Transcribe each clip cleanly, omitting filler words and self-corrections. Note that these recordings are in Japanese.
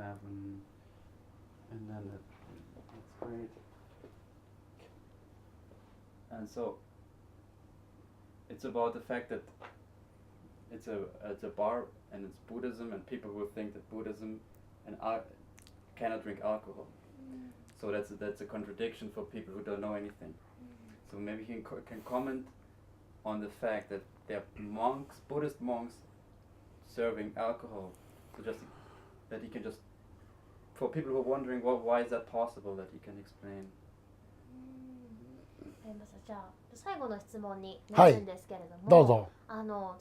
have, and then that's great. And so it's about the fact that it's a bar and it's Buddhism, and people will think that Buddhism and cannot drink alcohol. So that's a contradiction for people who don't know anything. So maybe he can comment on the fact that there are monks, Buddhist monks, serving alcohol. So just that he can just, for people who are wondering why is that possible, that he can explain. じゃあ最後の質問になるんですけれども、どうぞ。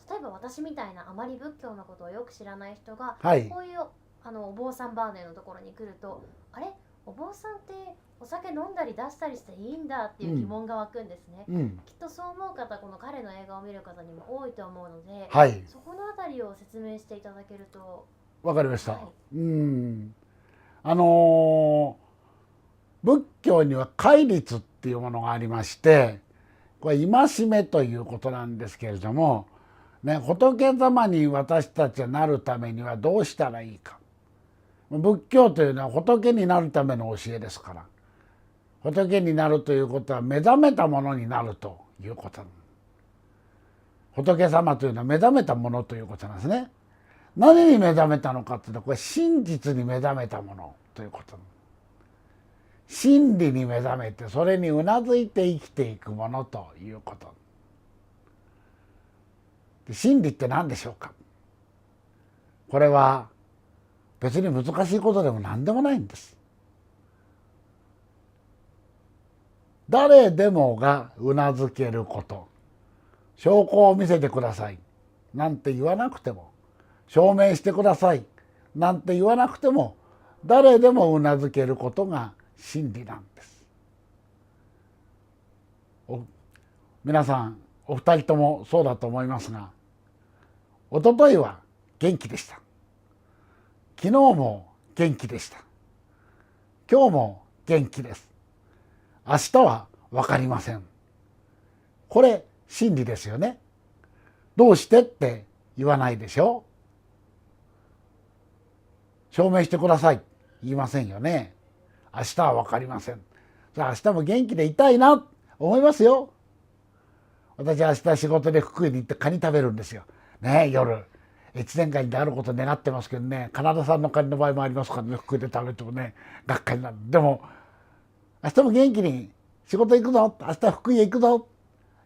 例えば私みたいなあまり仏教のことをよく知らない人が、はい、こういうお坊さんバーネのところに来ると、あれお坊さんってお酒飲んだり出したりしていいんだっていう疑問が湧くんですね、きっとそう思う方、この彼の映画を見る方にも多いと思うので、はい、そこのあたりを説明していただけると。わかりました、はい、仏教には戒律っていうものがありまして、これ戒めということなんですけれども、ね、仏様に私たちがなるためにはどうしたらいいか。仏教というのは仏になるための教えですから、仏になるということは目覚めたものになるということ。仏様というのは目覚めたものということなんですね。何に目覚めたのかというと、これ真実に目覚めたものということ。真理に目覚めて、それにうなずいて生きていくものということ。真理って何でしょうか。これは別に難しいことでも何でもないんです。誰でもがうなずけること、証拠を見せてくださいなんて言わなくても、証明してくださいなんて言わなくても、誰でもうなずけることが真理なんです。皆さんお二人ともそうだと思いますが、おとといは元気でした。昨日も元気でした。今日も元気です。明日は分かりません。これ真理ですよね。どうしてって言わないでしょ。証明してください言いませんよね。明日は分かりません。明日も元気でいたいな思いますよ。私は明日仕事で福井に行ってカニ食べるんですよ。ねえ、夜。越前ガニであること願ってますけどね、カナダ産のカニの場合もありますからね、福井で食べてもね、がっかりなる。でも、明日も元気に仕事行くぞ、明日福井へ行くぞ。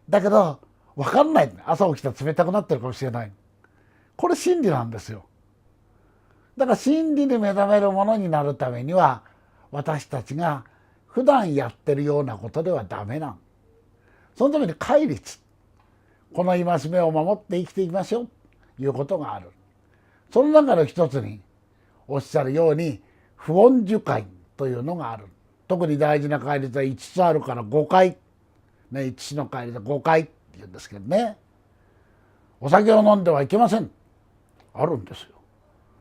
だけど、分かんない。朝起きたら冷たくなってるかもしれない。これ真理なんですよ。だから真理に目覚めるものになるためには、私たちが普段やってるようなことではダメなん。そのために戒律。この戒めを守って生きていきましょうということがある。その中の一つにおっしゃるように不穏受戒というのがある。特に大事な戒律は5つあるから5回、ね、5つの戒律は5回って言うんですけどね。お酒を飲んではいけません。あるんですよ。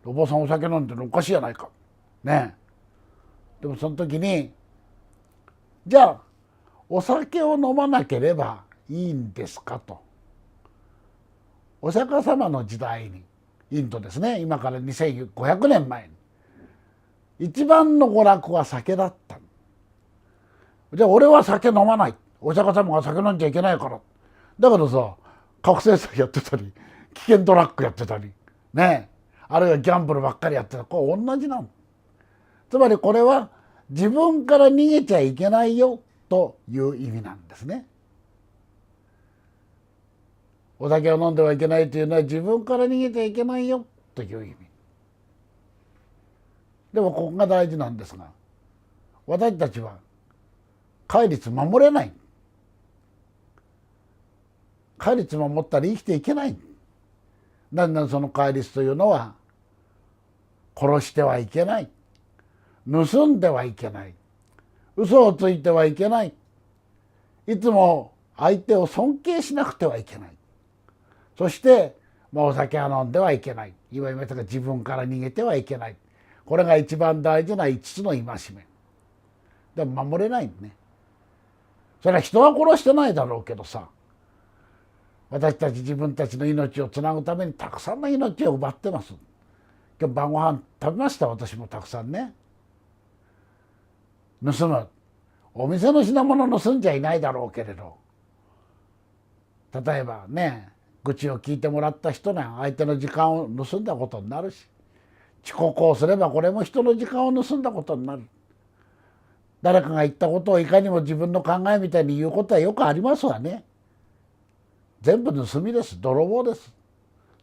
お坊さんお酒飲んでるのおかしいじゃないか。ね。でもその時に、じゃあお酒を飲まなければいいんですかと。お釈迦様の時代に、インドですね、今から2500年前に一番の娯楽は酒だった。じゃあ俺は酒飲まない、お釈迦様が酒飲んじゃいけないから。だけどさ、覚醒剤やってたり危険ドラッグやってたりね、あるいはギャンブルばっかりやってた。これ同じなの。つまりこれは自分から逃げちゃいけないよという意味なんですね。お酒を飲んではいけないというのは自分から逃げちゃいけないよという意味。でもここが大事なんですが、私たちは戒律守れない。戒律守ったら生きていけない。なんでその戒律というのは、殺してはいけない、盗んではいけない、嘘をついてはいけない、いつも相手を尊敬しなくてはいけない、そして、お酒は飲んではいけない、今言いましたが自分から逃げてはいけない。これが一番大事な5つの戒め。でも守れないんね。それは人は殺してないだろうけどさ、私たち自分たちの命をつなぐためにたくさんの命を奪ってます。今日晩ご飯食べました。私もたくさんね。盗む、お店の品物盗んじゃいないだろうけれど、例えばね、愚痴を聞いてもらった人が相手の時間を盗んだことになるし、遅刻をすればこれも人の時間を盗んだことになる。誰かが言ったことをいかにも自分の考えみたいに言うことはよくありますわね。全部盗みです。泥棒です。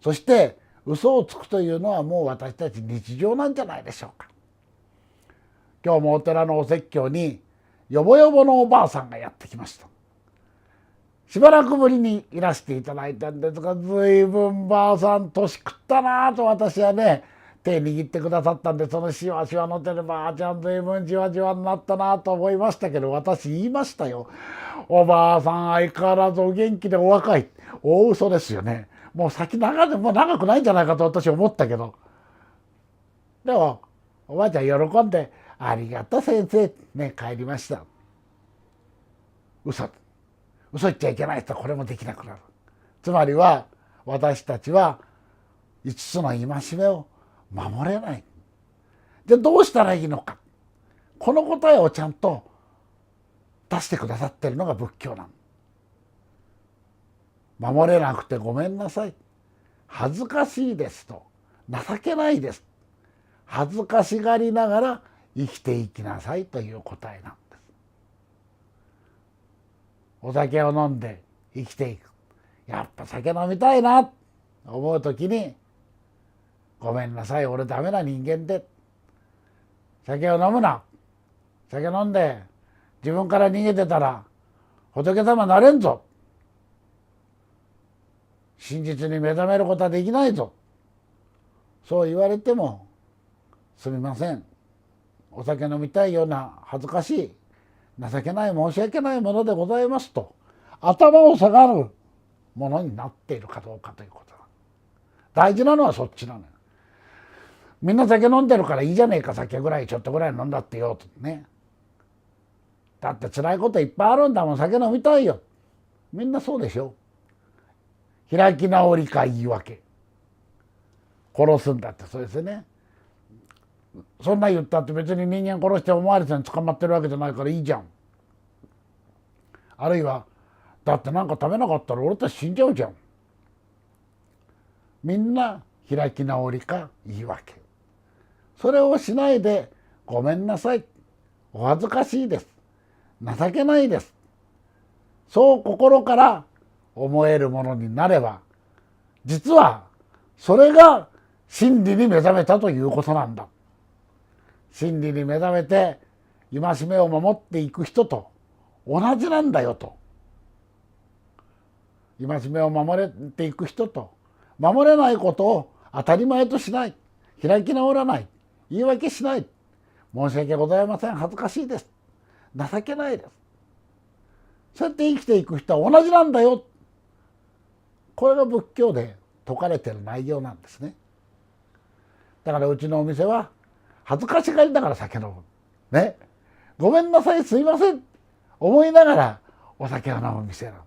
そして嘘をつくというのはもう私たち日常なんじゃないでしょうか。今日もお寺のお説教によぼよぼのおばあさんがやってきました。しばらくぶりにいらしていただいたんですが、ずいぶんばあさん年食ったなと私はね、手握ってくださったんで、そのしわしわの手でばあちゃんずいぶんじわじわになったなと思いましたけど、私言いましたよ。おばあさん相変わらずお元気でお若い。大嘘ですよね。もう先長でもう長くないんじゃないかと私思ったけど。でもおばあちゃん喜んで「ありがとう先生」ね、帰りました。嘘言っちゃいけないとこれもできなくなる。つまりは私たちは5つの戒めを守れない。じゃあどうしたらいいのか。この答えをちゃんと出してくださってるのが仏教なの。守れなくてごめんなさい。恥ずかしいですと。情けないです。恥ずかしがりながら生きていきなさいという答えなんです。お酒を飲んで生きていく。やっぱ酒飲みたいなと思う時に、ごめんなさい、俺ダメな人間で。酒を飲むな。酒飲んで自分から逃げてたら仏様になれんぞ。真実に目覚めることはできないぞ。そう言われてもすみません。お酒飲みたいような恥ずかしい、情けない、申し訳ないものでございますと頭を下がるものになっているかどうかということだ。大事なのはそっちなのよ。みんな酒飲んでるからいいじゃねえか、酒ぐらいちょっとぐらい飲んだってよとね。だって辛いこといっぱいあるんだもん、酒飲みたいよ。みんなそうでしょ。開き直りか言い訳。殺すんだってそうですよね。そんな言ったって別に人間殺してお巡りさんに捕まってるわけじゃないからいいじゃん。あるいはだってなんか食べなかったら俺たち死んじゃうじゃん。みんな開き直りか言い訳。それをしないでごめんなさい、お恥ずかしいです、情けないです、そう心から思えるものになれば、実はそれが真理に目覚めたということなんだ。真理に目覚めて戒めを守っていく人と同じなんだよと。戒めを守れていく人と守れないことを当たり前としない、開き直らない、言い訳しない、申し訳ございません、恥ずかしいです、情けないです、そうやって生きていく人は同じなんだよ。これが仏教で説かれている内容なんですね。だからうちのお店は恥ずかしがりながら酒飲むね、ごめんなさい、すいません思いながらお酒を飲む店なの。